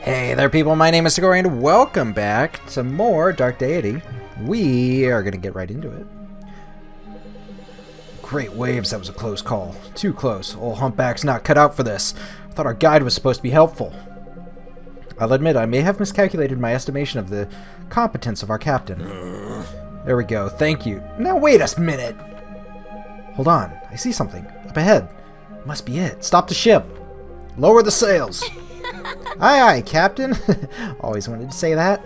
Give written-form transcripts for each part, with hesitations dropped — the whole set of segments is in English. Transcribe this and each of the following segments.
Hey there people, my name is Sigori and welcome back to more Dark Deity. We are going to get right into it. Great waves, that was a close call. Too close. Old Humpback's not cut out for this. I thought our guide was supposed to be helpful. I'll admit I may have miscalculated my estimation of the competence of our captain. There we go, thank you. Now wait a minute! Hold on, I see something. Up ahead. Must be it. Stop the ship. Lower the sails. Aye, aye, Captain. Always wanted to say that.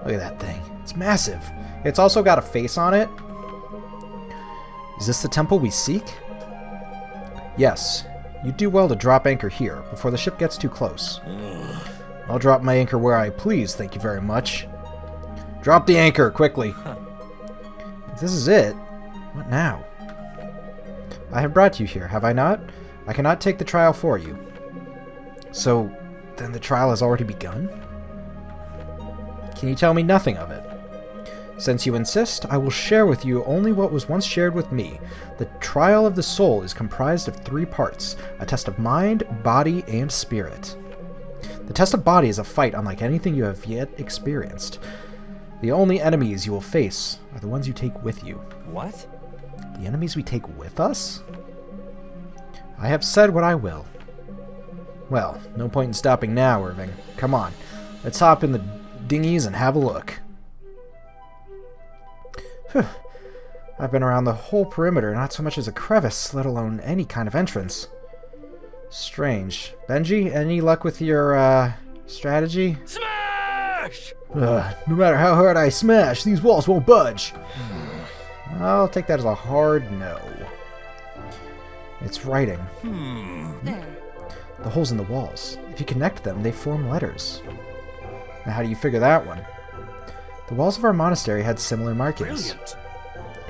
Look at that thing. It's massive. It's also got a face on it. Is this the temple we seek? Yes. You'd do well to drop anchor here, before the ship gets too close. I'll drop my anchor where I please, thank you very much. Drop the anchor, quickly. If this is it, what now? I have brought you here, have I not? I cannot take the trial for you. So, then the trial has already begun? Can you tell me nothing of it? Since you insist, I will share with you only what was once shared with me. The trial of the soul is comprised of 3 parts, a test of mind, body, and spirit. The test of body is a fight unlike anything you have yet experienced. The only enemies you will face are the ones you take with you. What? The enemies we take with us? I have said what I will. Well, no point in stopping now, Irving. Come on, let's hop in the dinghies and have a look. Whew. I've been around the whole perimeter, not so much as a crevice, let alone any kind of entrance. Strange. Benji, any luck with your, strategy? Smash! No matter how hard I smash, these walls won't budge. I'll take that as a hard no. It's writing. There. The holes in the walls. If you connect them, they form letters. Now, how do you figure that one? The walls of our monastery had similar markings. Brilliant.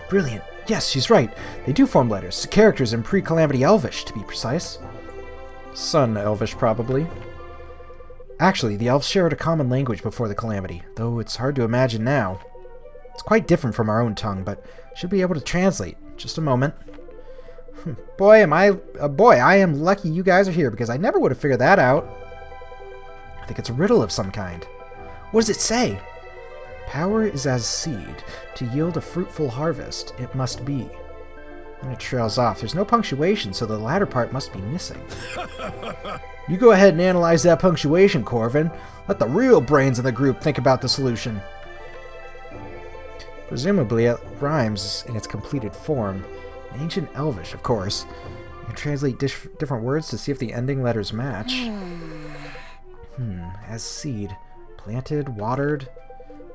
Brilliant. Yes, she's right. They do form letters. Characters in pre-Calamity Elvish, to be precise. Sun Elvish, probably. Actually, the elves shared a common language before the Calamity, though it's hard to imagine now. It's quite different from our own tongue, but should be able to translate. Just a moment. Boy, I am lucky you guys are here, because I never would have figured that out. I think it's a riddle of some kind. What does it say? Power is as seed. To yield a fruitful harvest, it must be. And it trails off. There's no punctuation, so the latter part must be missing. You go ahead and analyze that punctuation, Corvin. Let the real brains of the group think about the solution. Presumably it rhymes in its completed form. Ancient Elvish, of course. You can translate different words to see if the ending letters match. As seed. Planted, watered.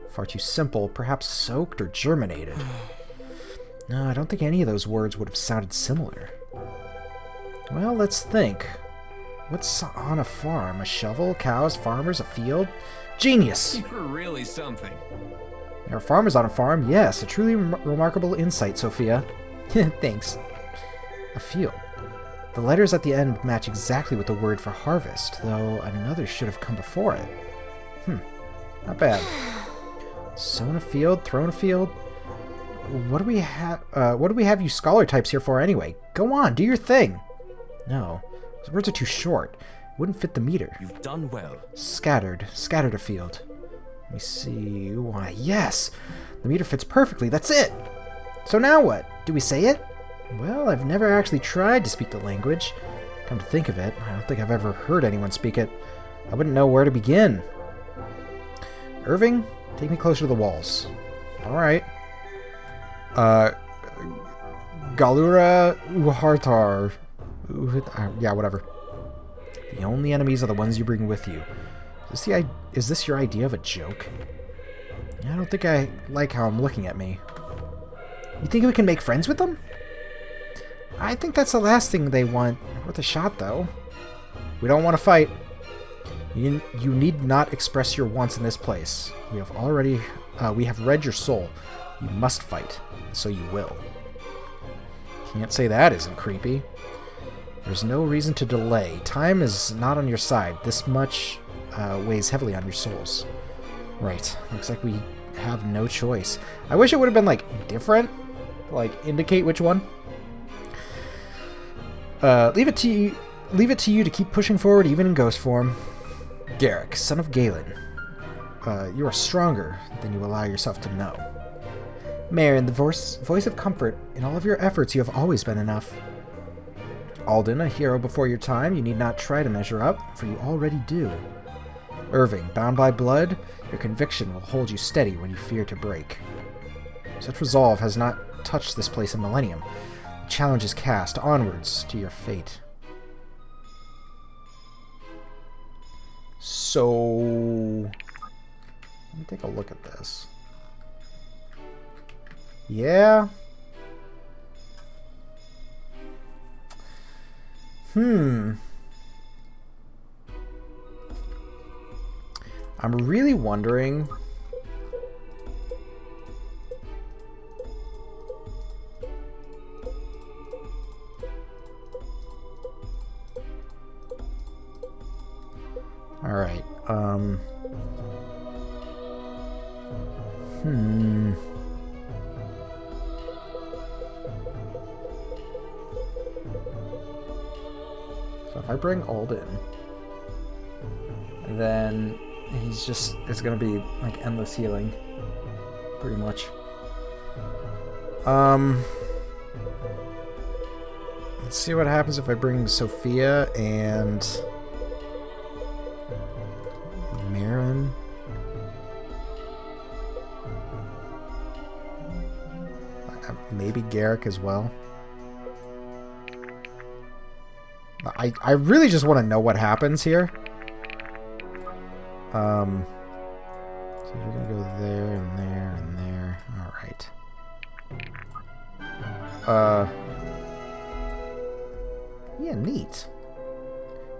Far too simple. Perhaps soaked or germinated. No, I don't think any of those words would have sounded similar. Well, let's think. What's on a farm? A shovel? Cows? Farmers? A field? Genius! You're really something. There are farmers on a farm? Yes, a truly remarkable insight, Sophia. Thanks. A field. The letters at the end match exactly with the word for harvest, though another should have come before it. Not bad. Sown a field, thrown a field. What do we have you scholar types here for anyway? Go on, do your thing. No, those words are too short. Wouldn't fit the meter. You've done well. Scattered a field. Let me see. Why, yes, the meter fits perfectly. That's it. So now what? Do we say it? Well, I've never actually tried to speak the language. Come to think of it, I don't think I've ever heard anyone speak it. I wouldn't know where to begin. Irving, take me closer to the walls. Alright. Galura Uhartar. Yeah, whatever. The only enemies are the ones you bring with you. Is this your idea of a joke? I don't think I like how I'm looking at me. You think we can make friends with them? I think that's the last thing they want. Worth a shot, though. We don't want to fight. You need not express your wants in this place. We have read your soul. You must fight, so you will. Can't say that isn't creepy. There's no reason to delay. Time is not on your side. This much weighs heavily on your souls. Right. Looks like we have no choice. I wish it would have been, like, different. Like, indicate which one. Leave it to you to keep pushing forward, even in ghost form. Garrick, son of Galen. You are stronger than you allow yourself to know. Marin, the voice of comfort. In all of your efforts, you have always been enough. Alden, a hero before your time, you need not try to measure up, for you already do. Irving, bound by blood, your conviction will hold you steady when you fear to break. Such resolve has not touched this place in millennium. The challenge is cast onwards to your fate. So, let me take a look at this. Yeah. I'm really wondering. All right. So if I bring Alden, then it's gonna be like endless healing, pretty much. Let's see what happens if I bring Sophia and Marin. Maybe Garrick as well. I really just want to know what happens here. So you're gonna go there and there and there. All right. Yeah, neat.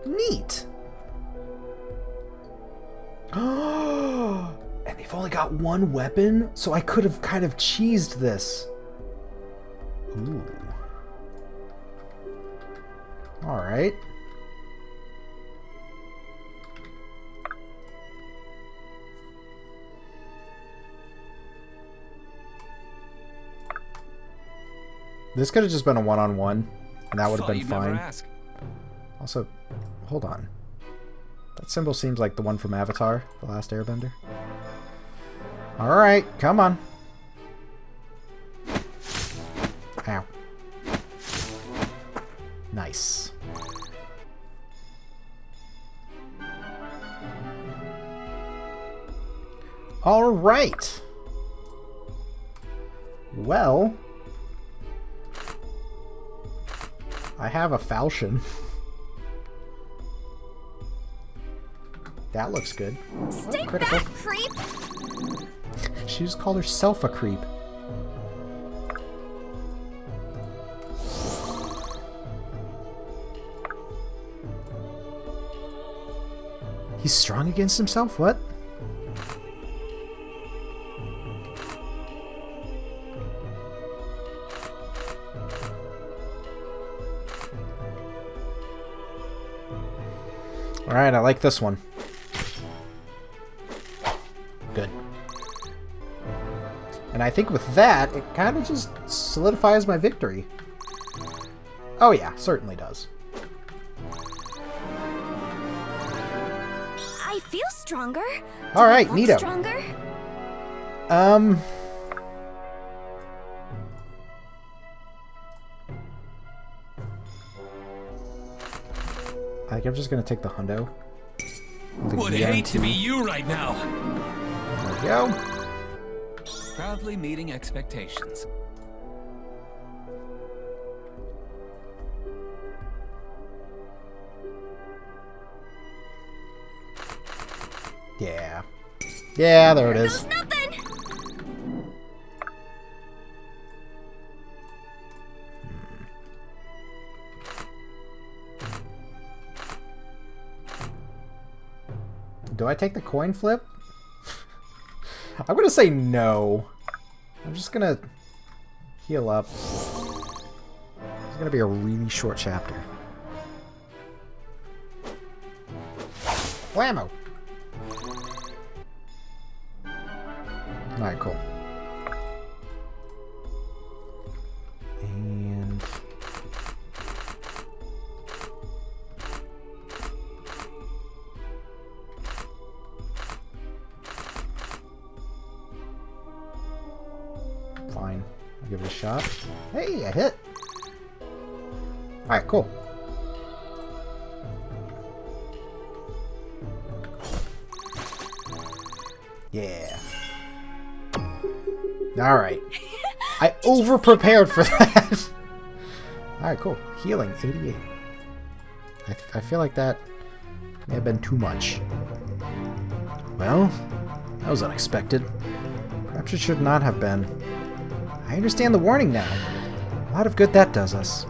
Neat. Oh, and they've only got one weapon, so I could have kind of cheesed this. Ooh. All right. This could have just been a one-on-one, and that would have been fine. Also, hold on. That symbol seems like the one from Avatar, The Last Airbender. All right, come on. Ow. Nice. All right. Well, I have a falchion. That looks good. Stay critical. back, creep! She just called herself a creep. He's strong against himself? What? Alright, I like this one. Good. And I think with that, it kind of just solidifies my victory. Oh yeah, certainly does. I feel stronger. Alright, Look neato. Stronger? I think I'm just gonna take the hundo. Would hate to be you right now. There we go. Proudly meeting expectations. Yeah. Yeah, there it is. There's nothing! Do I take the coin flip? I'm gonna say no. I'm just gonna heal up. It's gonna be a really short chapter. Whammo! Alright, cool. And... I'll give it a shot. Hey, I hit! Alright, cool. Yeah. Alright. I over-prepared for that! Alright, cool. Healing, 88. I feel like that may have been too much. Well, that was unexpected. Perhaps it should not have been. I understand the warning now. A lot of good that does us.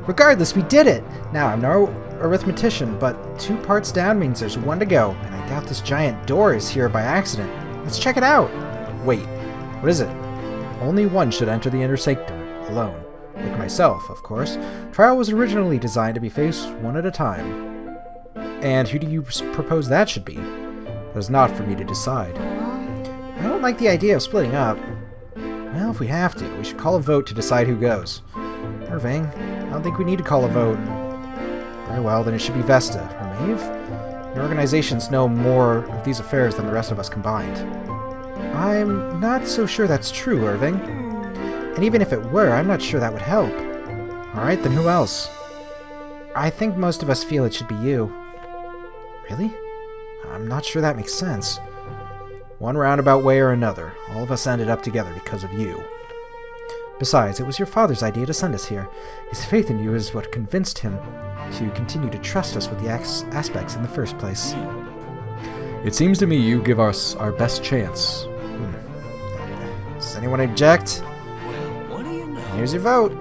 Regardless, we did it! Now, I'm no arithmetician, but 2 parts down means there's 1 to go, and I doubt this giant door is here by accident. Let's check it out! Wait, what is it? Only one should enter the inner sanctum, alone. Like myself, of course. Trial was originally designed to be faced one at a time. And who do you propose that should be? That is not for me to decide. I don't like the idea of splitting up. Well, if we have to, we should call a vote to decide who goes. Irving, I don't think we need to call a vote. Very well, then it should be Vesta, or Maeve? Your organizations know more of these affairs than the rest of us combined. I'm not so sure that's true, Irving. And even if it were, I'm not sure that would help. Alright, then who else? I think most of us feel it should be you. Really? I'm not sure that makes sense. One roundabout way or another, all of us ended up together because of you. Besides, it was your father's idea to send us here. His faith in you is what convinced him to continue to trust us with the aspects in the first place. It seems to me you give us our best chance. Does anyone object? Well, what do you know? Here's your vote.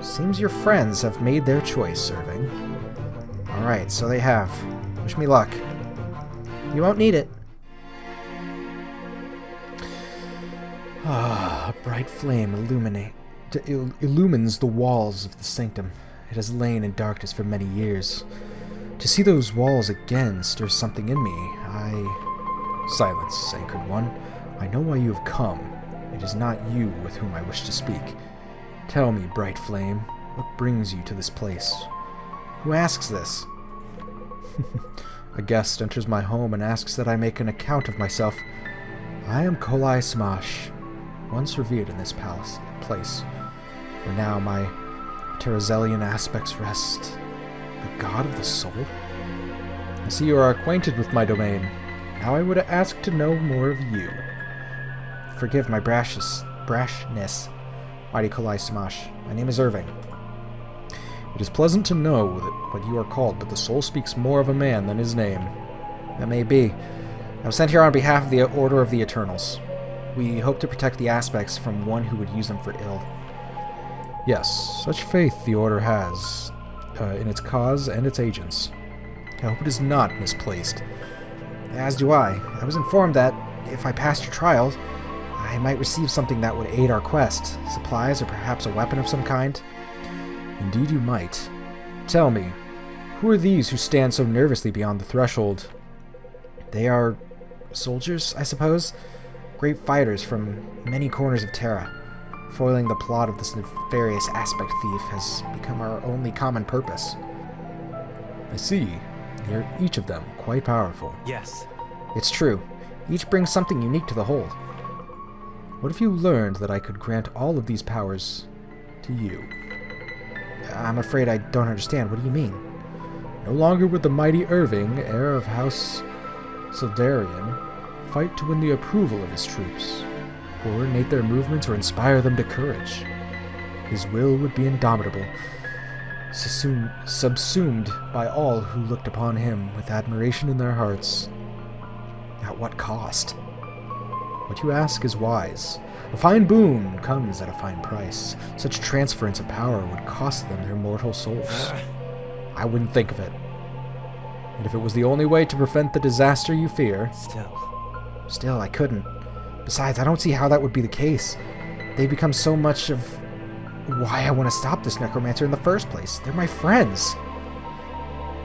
Seems your friends have made their choice, Irving. Alright, so they have. Wish me luck. You won't need it. A bright flame illumines the walls of the sanctum. It has lain in darkness for many years. To see those walls again stirs something in me. Silence, Sacred One. I know why you have come. It is not you with whom I wish to speak. Tell me, bright flame, what brings you to this place? Who asks this? A guest enters my home and asks that I make an account of myself. I am Kolai Smash, once revered in this place, where now my Terrazelian aspects rest. The god of the soul? I see you are acquainted with my domain. Now I would ask to know more of you. Forgive my brashness, mighty Kolai Smash. My name is Irving. It is pleasant to know that what you are called, but the soul speaks more of a man than his name. That may be. I was sent here on behalf of the Order of the Eternals. We hope to protect the aspects from one who would use them for ill. Yes, such faith the Order has in its cause and its agents. I hope it is not misplaced. As do I. I was informed that, if I passed your trial, I might receive something that would aid our quest. Supplies, or perhaps a weapon of some kind. Indeed you might. Tell me, who are these who stand so nervously beyond the threshold? They are soldiers, I suppose? Great fighters from many corners of Terra. Foiling the plot of this nefarious aspect thief has become our only common purpose. I see. They're each of them quite powerful. Yes. It's true. Each brings something unique to the hold. What if you learned that I could grant all of these powers to you? I'm afraid I don't understand. What do you mean? No longer would the mighty Irving, heir of House Sildarian, fight to win the approval of his troops, coordinate their movements, or inspire them to courage. His will would be indomitable, subsumed by all who looked upon him with admiration in their hearts. At what cost? What you ask is wise. A fine boon comes at a fine price. Such transference of power would cost them their mortal souls. I wouldn't think of it. And if it was the only way to prevent the disaster you fear... Still, I couldn't. Besides, I don't see how that would be the case. They become so much of why I want to stop this necromancer in the first place. They're my friends.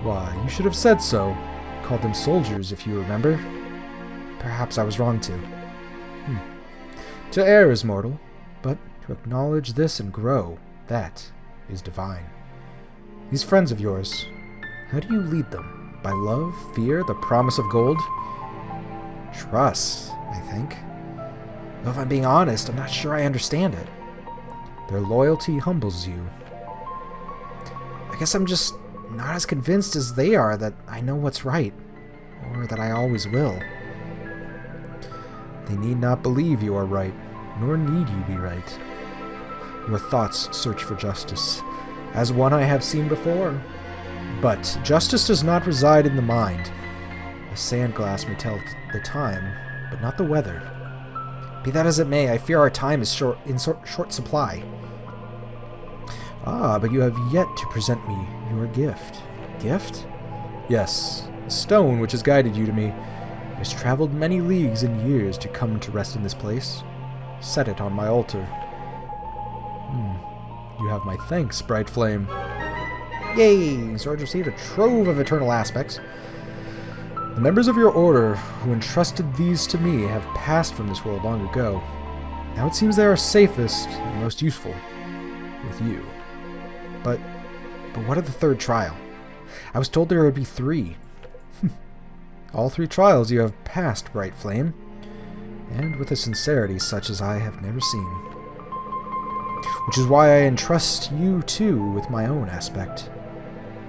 Why, you should have said so. Called them soldiers, if you remember. Perhaps I was wrong to. To err is mortal, but to acknowledge this and grow, that is divine. These friends of yours, how do you lead them? By love, fear, the promise of gold? Trust, I think. Though if I'm being honest, I'm not sure I understand it. Their loyalty humbles you. I guess I'm just not as convinced as they are that I know what's right, or that I always will. They need not believe you are right, nor need you be right. Your thoughts search for justice, as one I have seen before. But justice does not reside in the mind. A sandglass may tell the time, but not the weather. Be that as it may, I fear our time is in short supply. Ah, but you have yet to present me your gift. Gift? Yes, a stone which has guided you to me. It has traveled many leagues and years to come to rest in this place. Set it on my altar. You have my thanks, bright flame. Yay! Sword received a trove of eternal aspects. The members of your order who entrusted these to me have passed from this world long ago. Now it seems they are safest and most useful with you. But what of the third trial? I was told there would be 3. All 3 trials you have passed, bright flame, and with a sincerity such as I have never seen. Which is why I entrust you too with my own aspect.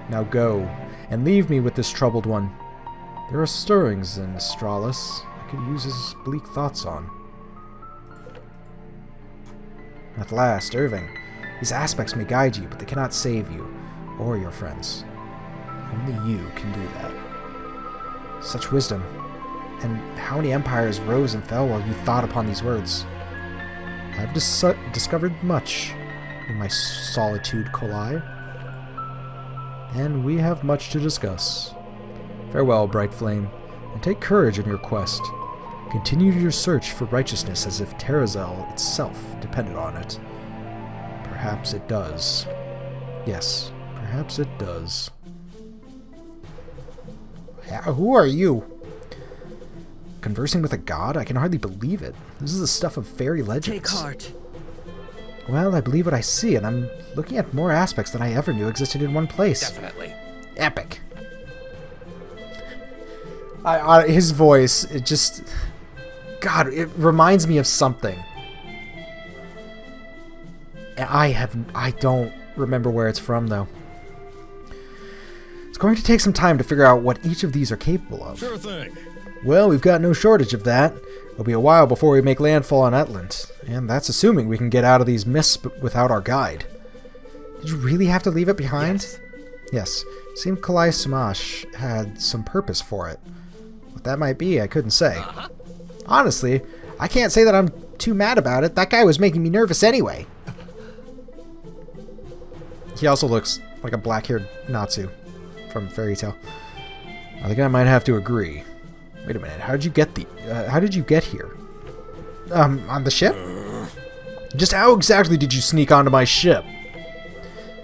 Now go, and leave me with this troubled one. There are stirrings in Astralis I could use his bleak thoughts on. At last, Irving. These aspects may guide you, but they cannot save you, or your friends. Only you can do that. Such wisdom. And how many empires rose and fell while you thought upon these words? I've discovered much in my solitude, Kolai. And we have much to discuss. Farewell, bright flame, and take courage in your quest. Continue your search for righteousness as if Terrazel itself depended on it. Perhaps it does. Yes, perhaps it does. Who are you? Conversing with a god? I can hardly believe it. This is the stuff of fairy legends. Take heart. Well, I believe what I see, and I'm looking at more aspects than I ever knew existed in one place. Definitely. Epic. His voice, it just... God, it reminds me of something. I don't remember where it's from, though. It's going to take some time to figure out what each of these are capable of. Sure thing. Well, we've got no shortage of that. It'll be a while before we make landfall on Etland, and that's assuming we can get out of these mists without our guide. Did you really have to leave it behind? Yes. Seemed Kalai Samash had some purpose for it. What that might be, I couldn't say. Honestly, I can't say that I'm too mad about it. That guy was making me nervous anyway. He also looks like a black-haired Natsu from Fairy Tail. I think I might have to agree. Wait a minute, how did you get here? On the ship? Just how exactly did you sneak onto my ship?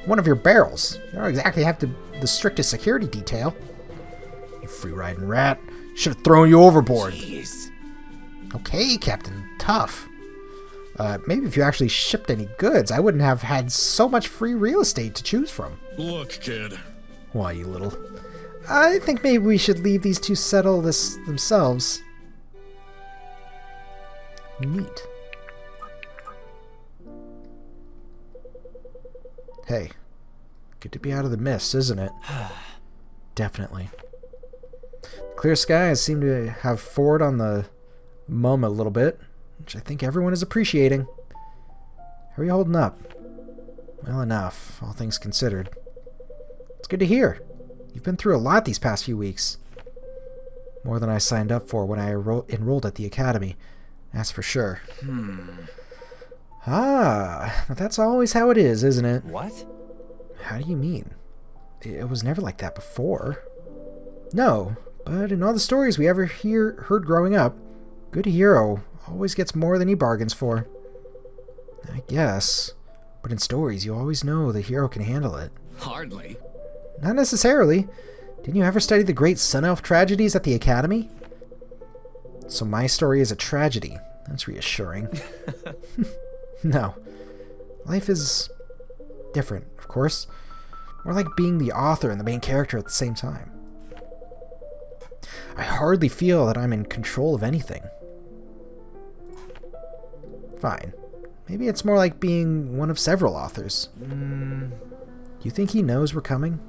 One of your barrels. You don't exactly have the strictest security detail. You free-riding rat. Should have thrown you overboard. Jeez. Okay, Captain. Tough. Maybe if you actually shipped any goods, I wouldn't have had so much free real estate to choose from. Look, kid. Why, you little... I think maybe we should leave these two settle this themselves. Neat. Hey. Good to be out of the mist, isn't it? Definitely. Clear skies seem to have forward on the mum a little bit, which I think everyone is appreciating. How are you holding up? Well enough, all things considered. It's good to hear. You've been through a lot these past few weeks. More than I signed up for when I enrolled at the academy. That's for sure. Ah, but that's always how it is, isn't it? What? How do you mean? It was never like that before. No, but in all the stories we ever heard growing up, good hero always gets more than he bargains for. I guess. But in stories, you always know the hero can handle it. Hardly. Not necessarily. Didn't you ever study the great Sun Elf tragedies at the Academy? So my story is a tragedy. That's reassuring. No. Life is different, of course. More like being the author and the main character at the same time. I hardly feel that I'm in control of anything. Fine. Maybe it's more like being one of several authors. You think he knows we're coming?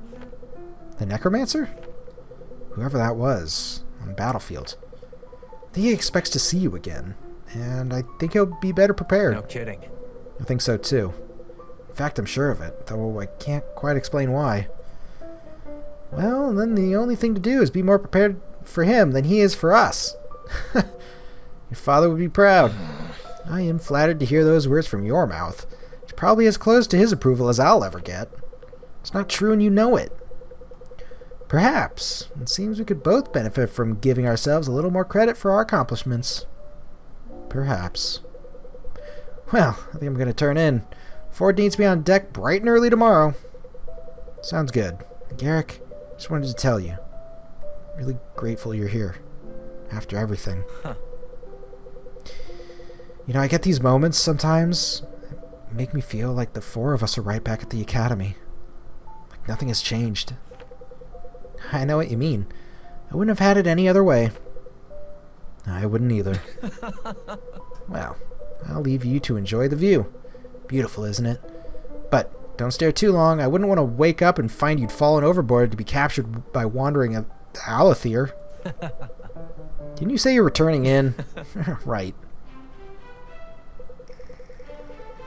The necromancer? Whoever that was, on the battlefield. I think he expects to see you again, and I think he'll be better prepared. No kidding. I think so too. In fact, I'm sure of it, though I can't quite explain why. Well, then the only thing to do is be more prepared for him than he is for us. Your father would be proud. I am flattered to hear those words from your mouth. It's probably as close to his approval as I'll ever get. It's not true and you know it. Perhaps. It seems we could both benefit from giving ourselves a little more credit for our accomplishments. Perhaps. Well, I think I'm going to turn in. Ford needs me on deck bright and early tomorrow. Sounds good. Garrick, just wanted to tell you. Really grateful you're here. After everything. Huh. You know, I get these moments sometimes that make me feel like the four of us are right back at the academy. Like nothing has changed. I know what you mean. I wouldn't have had it any other way. I wouldn't either. Well, I'll leave you to enjoy the view. Beautiful, isn't it? But don't stare too long. I wouldn't want to wake up and find you'd fallen overboard to be captured by wandering Alathier. Didn't you say you're returning in? Right.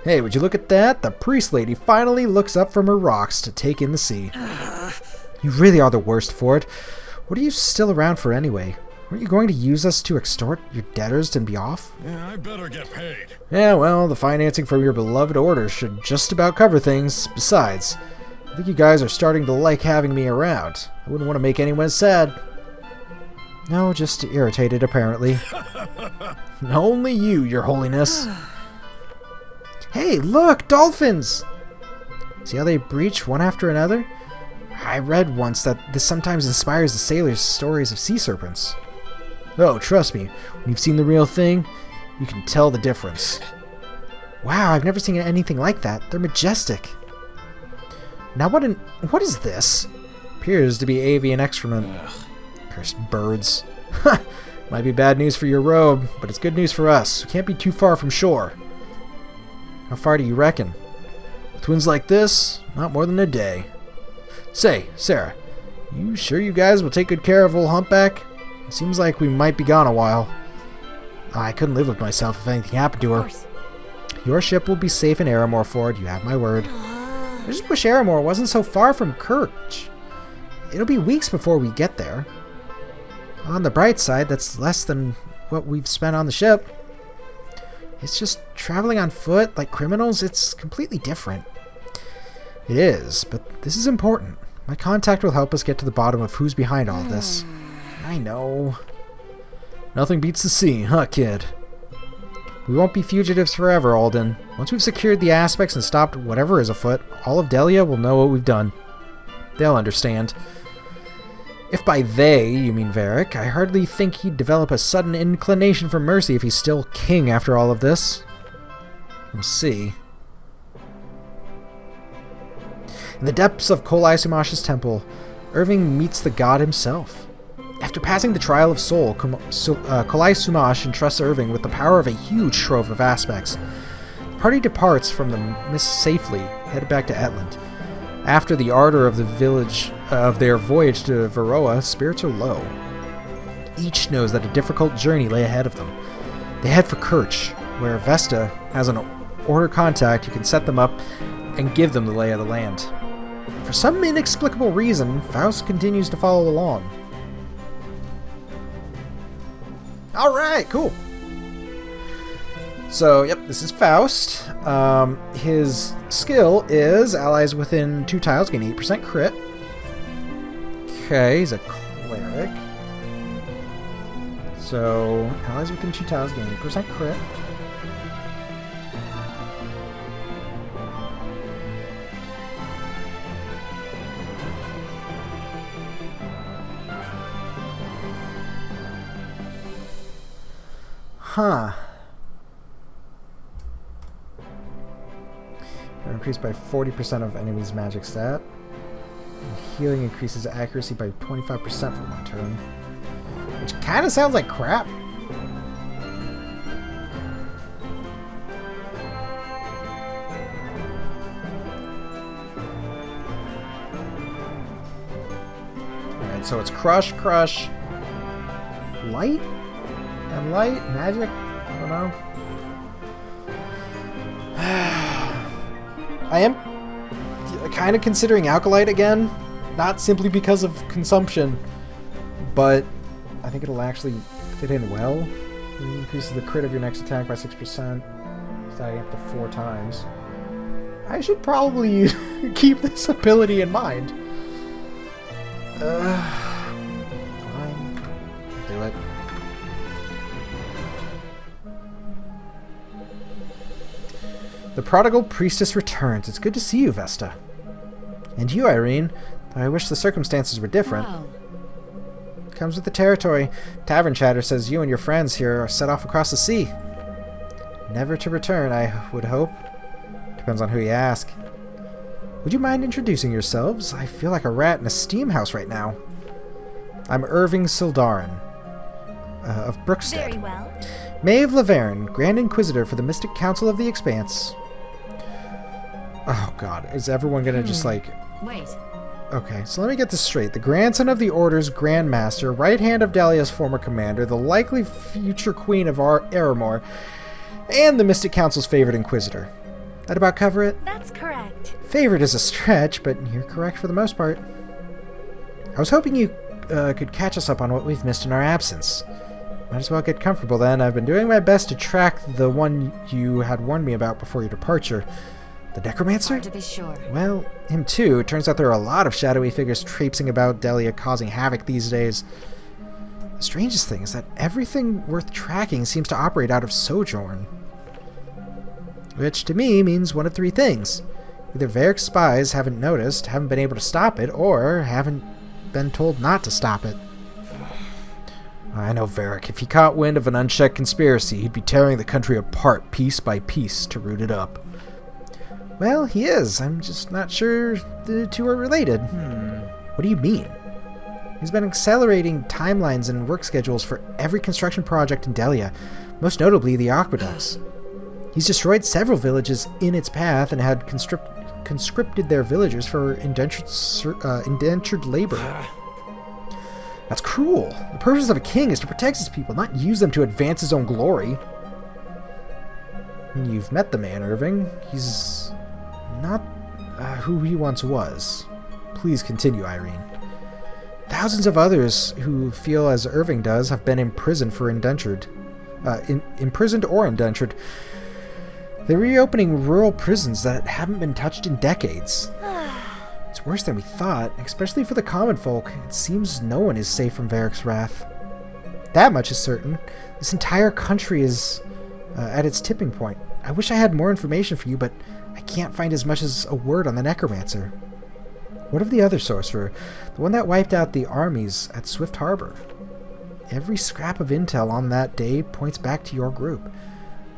Hey, would you look at that? The priest lady finally looks up from her rocks to take in the sea. You really are the worst for it. What are you still around for anyway? Weren't you going to use us to extort your debtors and be off? Yeah, I better get paid. Yeah, well, the financing from your beloved order should just about cover things. Besides, I think you guys are starting to like having me around. I wouldn't want to make anyone sad. No, just irritated, apparently. Only you, your holiness. Hey, look! Dolphins! See how they breach one after another? I read once that this sometimes inspires the sailors' stories of sea serpents. Oh, trust me, when you've seen the real thing, you can tell the difference. Wow, I've never seen anything like that. They're majestic. Now what is this? Appears to be avian excrement. Cursed birds. Might be bad news for your robe, but it's good news for us. We can't be too far from shore. How far do you reckon? With winds like this, not more than a day. Say, Sarah, you sure you guys will take good care of old Humpback? It seems like we might be gone a while. I couldn't live with myself if anything happened to her. Your ship will be safe in Aramore, Ford, you have my word. I just wish Aramore wasn't so far from Kirch. It'll be weeks before we get there. On the bright side, that's less than what we've spent on the ship. It's just traveling on foot like criminals, it's completely different. It is, but this is important. My contact will help us get to the bottom of who's behind all this. I know. Nothing beats the sea, huh, kid? We won't be fugitives forever, Alden. Once we've secured the aspects and stopped whatever is afoot, all of Delia will know what we've done. They'll understand. If by they you mean Varric, I hardly think he'd develop a sudden inclination for mercy if he's still king after all of this. We'll see. In the depths of Kolai Sumash's temple, Irving meets the god himself. After passing the trial of soul, Kolai Sumash entrusts Irving with the power of a huge trove of aspects. The party departs from the mist safely, headed back to Etland. After the ardor of the village of their voyage to Varroa, spirits are low. Each knows that a difficult journey lay ahead of them. They head for Kirch, where Vesta has an order contact who can set them up and give them the lay of the land. For some inexplicable reason, Faust continues to follow along. Alright, cool. So, yep, this is Faust. His skill is allies within 2 tiles gain 8% crit. Okay, he's a cleric. So, allies within 2 tiles gain 8% crit. Huh. Increased by 40% of enemy's magic stat. And healing increases accuracy by 25% for 1 turn. Which kind of sounds like crap. So it's crush, light? And light? Magic? I don't know. I am kind of considering Alkalite again. Not simply because of consumption, but I think it'll actually fit in well. It increases the crit of your next attack by 6%, stacking up to 4 times. I should probably keep this ability in mind. Fine. Do it. The prodigal priestess returns. It's good to see you, Vesta. And you, Irene. Though I wish the circumstances were different. Wow. Comes with the territory. Tavern chatter says you and your friends here are set off across the sea. Never to return, I would hope. Depends on who you ask. Would you mind introducing yourselves? I feel like a rat in a steam house right now. I'm Irving Sildarin, of Brookstead. Very well. Maeve Laverne, Grand Inquisitor for the Mystic Council of the Expanse. Oh god, is everyone gonna just like... Wait. Okay, so let me get this straight. The grandson of the Order's Grand Master, right hand of Dahlia's former commander, the likely future queen of Aramor, and the Mystic Council's favorite Inquisitor. That about cover it? That's correct. Favorite is a stretch, but you're correct for the most part. I was hoping you could catch us up on what we've missed in our absence. Might as well get comfortable then. I've been doing my best to track the one you had warned me about before your departure. The Necromancer? Hard to be sure. Well, him too. It turns out there are a lot of shadowy figures traipsing about Delia causing havoc these days. The strangest thing is that everything worth tracking seems to operate out of Sojourn. Which, to me, means one of 3 things. Either Varric's spies haven't noticed, haven't been able to stop it, or haven't been told not to stop it. I know Varric. If he caught wind of an unchecked conspiracy, he'd be tearing the country apart piece by piece to root it up. Well, he is. I'm just not sure the 2 are related. What do you mean? He's been accelerating timelines and work schedules for every construction project in Delia, most notably the aqueducts. He's destroyed several villages in its path and had conscripted their villagers for indentured labor. That's cruel. The purpose of a king is to protect his people, not use them to advance his own glory. You've met the man, Irving. He's not who he once was. Please continue, Irene. Thousands of others who feel as Irving does have been imprisoned or indentured. They're reopening rural prisons that haven't been touched in decades. It's worse than we thought, especially for the common folk. It seems no one is safe from Varric's wrath. That much is certain. This entire country is at its tipping point. I wish I had more information for you, but I can't find as much as a word on the Necromancer. What of the other sorcerer? The one that wiped out the armies at Swift Harbor? Every scrap of intel on that day points back to your group.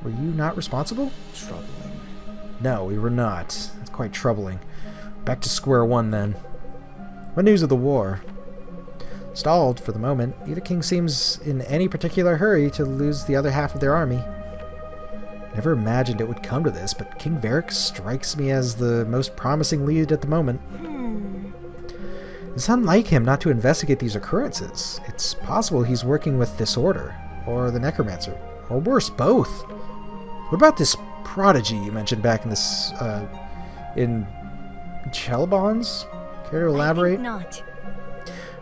Were you not responsible? Troubling. No, we were not. That's quite troubling. Back to square one, then. What news of the war? Stalled for the moment. Neither king seems in any particular hurry to lose the other half of their army. Never imagined it would come to this, but King Varric strikes me as the most promising lead at the moment. It's unlike him not to investigate these occurrences. It's possible he's working with this order, or the Necromancer, or worse, both. What about this prodigy you mentioned back in this, in Chelbons? Care to elaborate? I think not.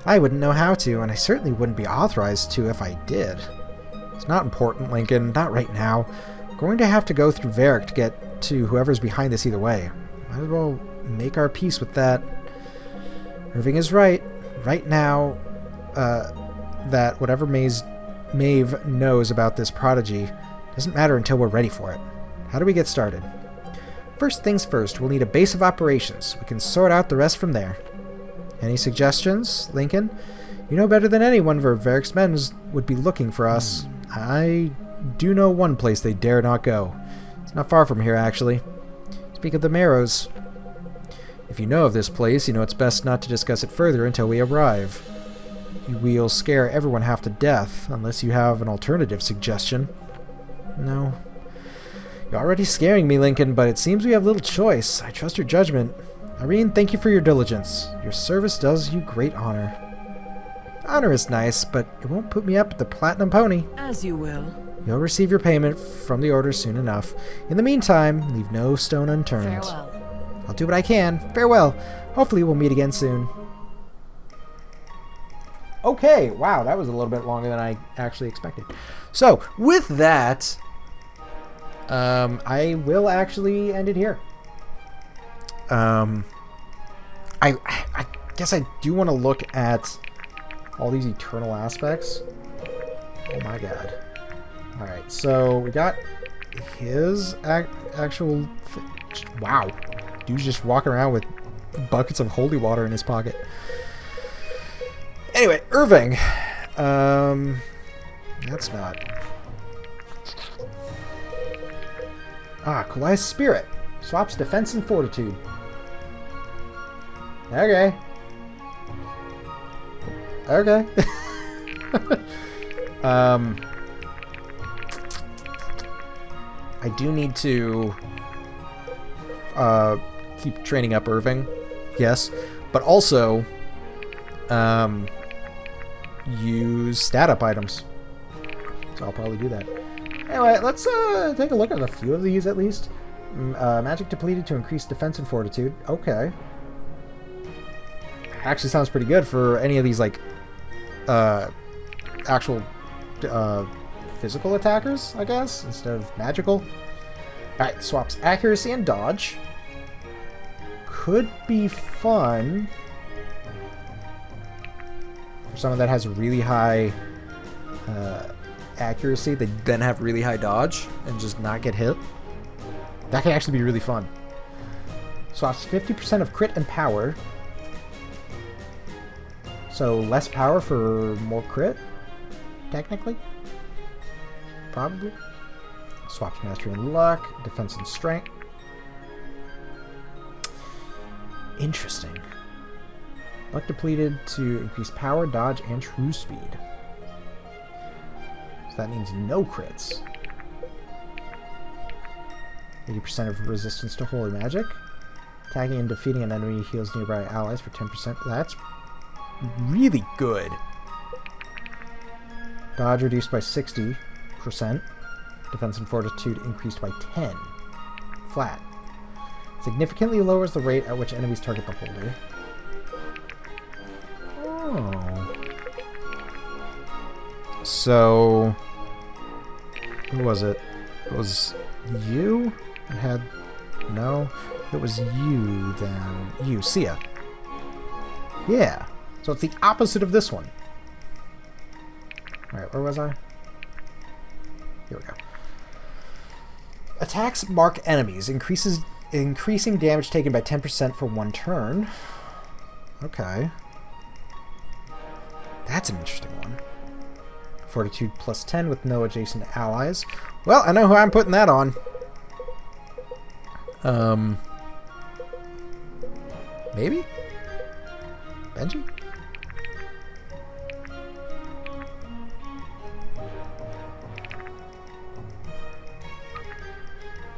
I wouldn't know how to, and I certainly wouldn't be authorized to if I did. It's not important, Lincoln. Not right now. I'm going to have to go through Varric to get to whoever's behind this either way. Might as well make our peace with that. Irving is right. Right now, that whatever Maeve knows about this prodigy doesn't matter until we're ready for it. How do we get started? First things first, we'll need a base of operations. We can sort out the rest from there. Any suggestions, Lincoln? You know better than anyone where Varric's men would be looking for us. I do know one place they dare not go. It's not far from here, actually. Speak of the Marrows. If you know of this place, you know it's best not to discuss it further until we arrive. We'll scare everyone half to death, unless you have an alternative suggestion. No. You're already scaring me, Lincoln, but it seems we have little choice. I trust your judgment. Irene, thank you for your diligence. Your service does you great honor. Honor is nice, but it won't put me up at the Platinum Pony. As you will. You'll receive your payment from the order soon enough. In the meantime, leave no stone unturned. Farewell. I'll do what I can. Farewell. Hopefully we'll meet again soon. Okay, wow, that was a little bit longer than I actually expected. So, with that, I will actually end it here. I guess I do want to look at all these eternal aspects. Oh my god. Alright, so we got his actual... Wow. Dude's just walking around with buckets of holy water in his pocket. Anyway, Irving. That's not... Kalia's Spirit. Swaps defense and fortitude. Okay. Okay. I do need to keep training up Irving, yes, but also use stat up items. So I'll probably do that. Anyway, let's take a look at a few of these at least. Magic depleted to increase defense and fortitude. Okay. Actually sounds pretty good for any of these, like, actual physical attackers, I guess, instead of magical. Alright, swaps accuracy and dodge. Could be fun for someone that has really high accuracy. They then have really high dodge and just not get hit. That can actually be really fun. Swaps 50% of crit and power. So less power for more crit, technically. Probably. Swaps mastery and luck, defense and strength. Interesting. Luck depleted to increase power, dodge, and true speed. So that means no crits. 80% of resistance to holy magic. Attacking and defeating an enemy heals nearby allies for 10%. That's really good. Dodge reduced by 60%. Defense and fortitude increased by 10. Flat. Significantly lowers the rate at which enemies target the holder. Oh. So... who was it? It was you? I had... no? It was you, then. You, Sia. Yeah. So it's the opposite of this one. Alright, where was I? Here we go. Attacks mark enemies. Increasing damage taken by 10% for one turn. Okay. That's an interesting one. Fortitude plus 10 with no adjacent allies. Well, I know who I'm putting that on. Maybe? Benji?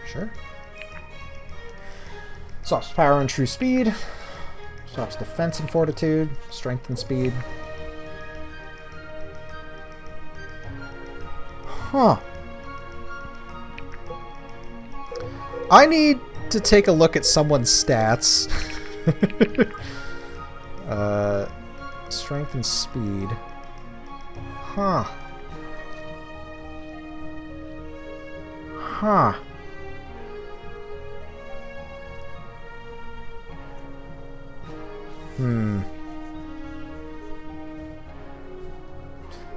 Sure. Swaps power and true speed. Swaps defense and fortitude. Strength and speed. Huh. I need to take a look at someone's stats. Strength and speed. Huh. Huh.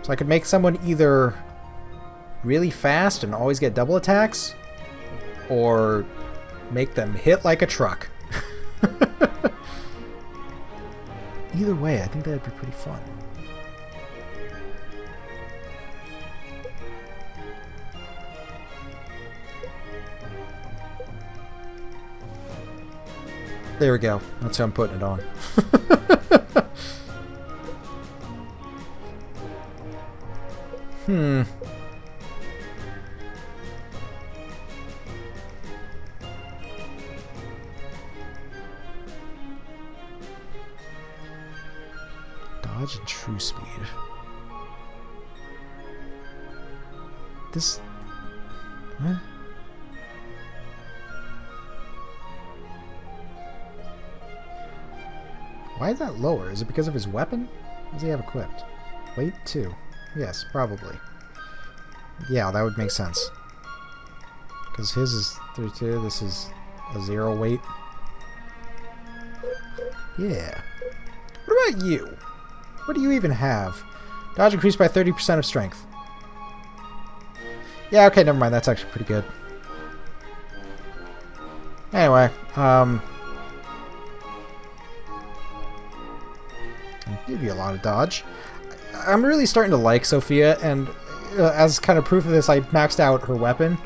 So I could make someone either really fast and always get double attacks, or make them hit like a truck. Either way, I think that'd be pretty fun. There we go. That's how I'm putting it on. Dodge and true speed. This... What? Why is that lower? Is it because of his weapon? What does he have equipped? Weight 2. Yes, probably. Yeah, that would make sense. Because his is 32, this is a 0 weight. Yeah. What about you? What do you even have? Dodge increased by 30% of strength. Yeah, okay, never mind. That's actually pretty good. Anyway, I'll give you a lot of dodge. I'm really starting to like Sophia, and as kind of proof of this, I maxed out her weapon.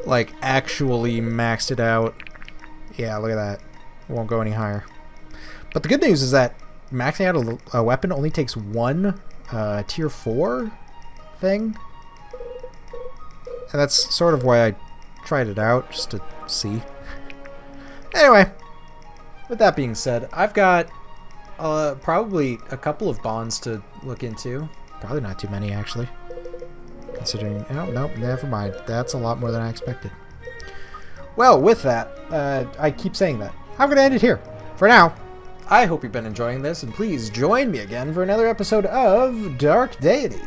Like, actually maxed it out. Yeah, look at that. Won't go any higher. But the good news is that maxing out a weapon only takes one tier 4 thing. And that's sort of why I tried it out, just to see. Anyway, with that being said, I've got probably a couple of bonds to look into. Probably not too many, actually. Considering... Oh, no, never mind. That's a lot more than I expected. Well, with that, I keep saying that. I'm going to end it here. For now, I hope you've been enjoying this, and please join me again for another episode of Dark Deity.